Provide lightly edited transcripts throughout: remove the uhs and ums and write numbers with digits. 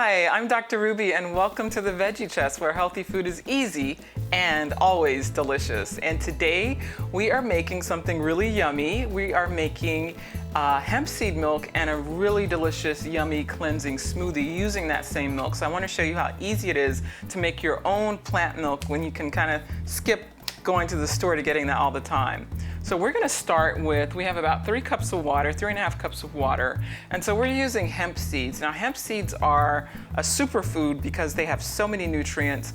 Hi, I'm Dr. Ruby and welcome to the Veggie Chest, where healthy food is easy and always delicious. And today we are making something really yummy. We are making hemp seed milk and a really delicious, yummy, cleansing smoothie using that same milk. So I want to show you how easy it is to make your own plant milk when you can kind of skip going to the store to getting that all the time. So we're going to start with, we have about 3 cups of water, 3.5 cups of water. And so we're using hemp seeds. Now hemp seeds are a superfood because they have so many nutrients,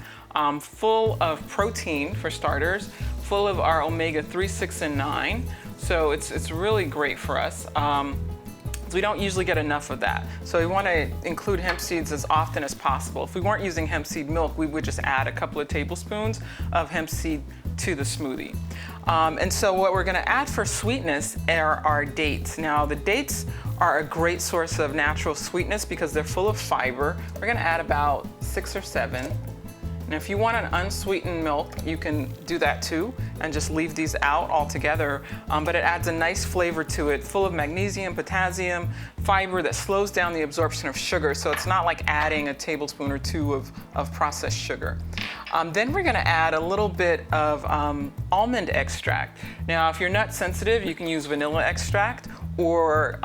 full of protein for starters, full of our omega-3, 6, and 9. So it's really great for us. We don't usually get enough of that. So we want to include hemp seeds as often as possible. If we weren't using hemp seed milk, we would just add a couple of tablespoons of hemp seed to the smoothie. And so what we're going to add for sweetness are our dates. Now the dates are a great source of natural sweetness because they're full of fiber. We're going to add about 6 or 7. And if you want an unsweetened milk, you can do that too and just leave these out altogether. But it adds a nice flavor to it, full of magnesium, potassium, fiber that slows down the absorption of sugar. So it's not like adding a tablespoon or 2 of processed sugar. Then we're going to add a little bit of almond extract. Now, if you're nut sensitive, you can use vanilla extract or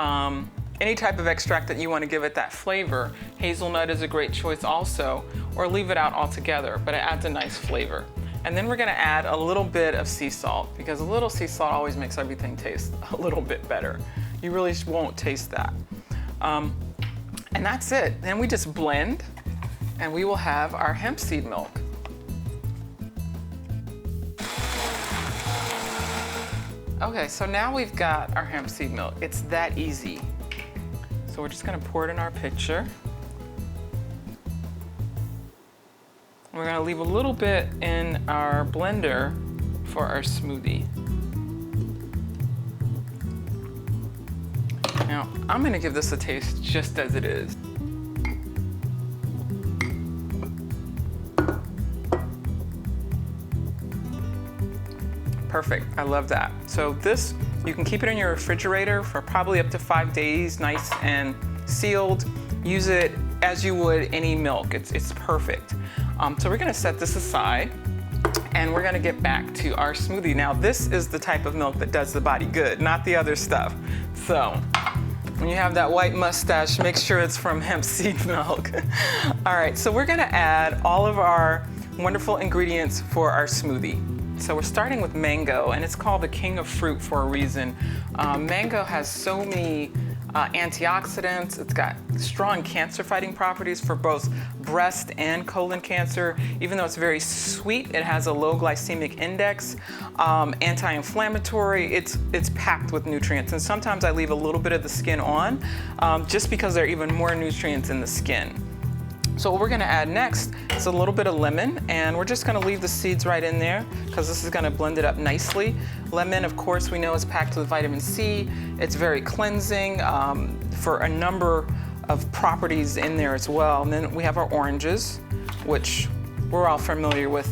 any type of extract that you want to give it that flavor. Hazelnut is a great choice also, or leave it out altogether, but it adds a nice flavor. And then we're going to add a little bit of sea salt because a little sea salt always makes everything taste a little bit better. You really won't taste that. And that's it. Then we just blend and we will have our hemp seed milk. Okay, so now we've got our hemp seed milk. It's that easy. So we're just going to pour it in our pitcher. We're going to leave a little bit in our blender for our smoothie. Now, I'm going to give this a taste just as it is. Perfect, I love that. So this, you can keep it in your refrigerator for probably up to 5 days, nice and sealed. Use it as you would any milk, it's perfect. So we're gonna set this aside and we're gonna get back to our smoothie. Now this is the type of milk that does the body good, not the other stuff. So when you have that white mustache, make sure it's from hemp seed milk. All right, so we're gonna add all of our wonderful ingredients for our smoothie. So we're starting with mango, and it's called the king of fruit for a reason. Mango has so many antioxidants. It's got strong cancer-fighting properties for both breast and colon cancer. Even though it's very sweet, it has a low glycemic index, anti-inflammatory. It's packed with nutrients, and sometimes I leave a little bit of the skin on just because there are even more nutrients in the skin. So what we're gonna add next is a little bit of lemon, and we're just gonna leave the seeds right in there because this is gonna blend it up nicely. Lemon, of course, we know is packed with vitamin C. It's very cleansing for a number of properties in there as well. And then we have our oranges, which we're all familiar with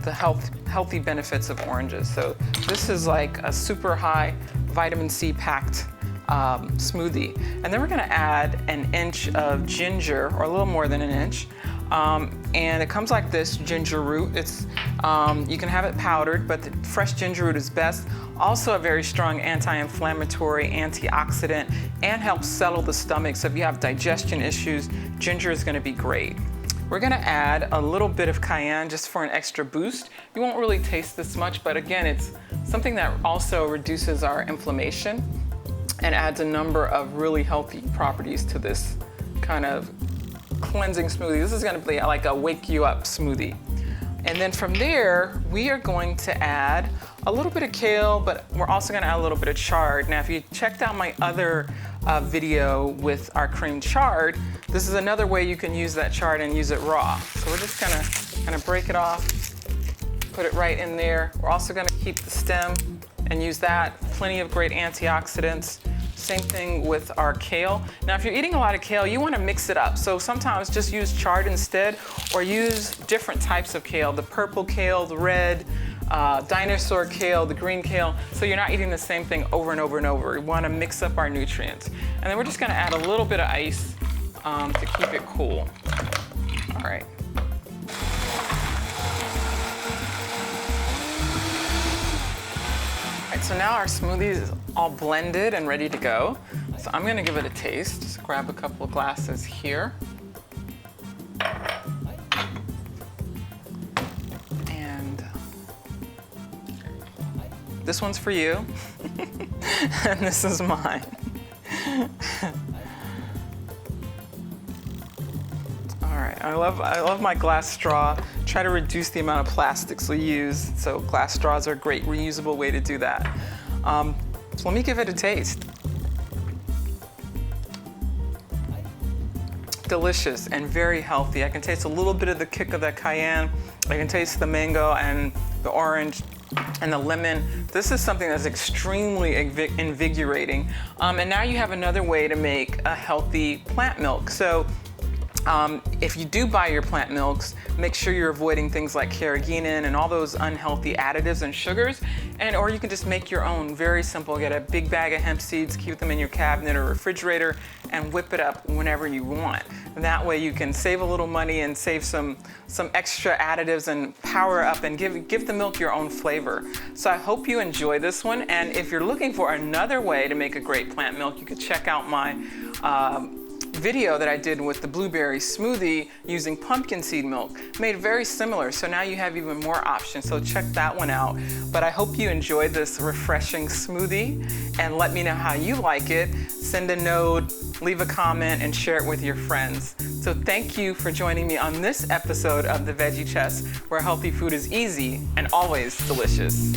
the healthy benefits of oranges. So this is like a super high vitamin C packed smoothie. And then we're gonna add an inch of ginger, or a little more than an inch. And it comes like this, ginger root. It's, you can have it powdered, but the fresh ginger root is best. Also a very strong anti-inflammatory, antioxidant, and helps settle the stomach. So if you have digestion issues, ginger is gonna be great. We're gonna add a little bit of cayenne just for an extra boost. You won't really taste this much, but again, it's something that also reduces our inflammation and adds a number of really healthy properties to this kind of cleansing smoothie. This is gonna be like a wake you up smoothie. And then from there, we are going to add a little bit of kale, but we're also gonna add a little bit of chard. Now, if you checked out my other video with our creamed chard, this is another way you can use that chard and use it raw. So we're just gonna kind of break it off, put it right in there. We're also gonna keep the stem and use that. Plenty of great antioxidants. Same thing with our kale. Now, if you're eating a lot of kale, you want to mix it up. So sometimes just use chard instead, or use different types of kale, the purple kale, the red, dinosaur kale, the green kale, so you're not eating the same thing over and over and over. We want to mix up our nutrients. And then we're just going to add a little bit of ice to keep it cool. All right. So now our smoothie is all blended and ready to go. So I'm gonna give it a taste. Just grab a couple of glasses here. And this one's for you, and this is mine. All right, I love my glass straw. Try to reduce the amount of plastics we use. So glass straws are a great reusable way to do that. So let me give it a taste. Delicious and very healthy. I can taste a little bit of the kick of that cayenne. I can taste the mango and the orange and the lemon. This is something that's extremely invigorating. And now you have another way to make a healthy plant milk. So if you do buy your plant milks, make sure you're avoiding things like carrageenan and all those unhealthy additives and sugars, or you can just make your own. Very simple. Get a big bag of hemp seeds, keep them in your cabinet or refrigerator, and whip it up whenever you want. That way you can save a little money and save some extra additives and power up and give the milk your own flavor. So I hope you enjoy this one, and if you're looking for another way to make a great plant milk, you could check out my video that I did with the blueberry smoothie using pumpkin seed milk. Made very similar, so now you have even more options, so check that one out. But I hope you enjoyed this refreshing smoothie, and let me know how you like it. Send a note, leave a comment, and share it with your friends. So thank you for joining me on this episode of The Veggie Chest, where healthy food is easy and always delicious.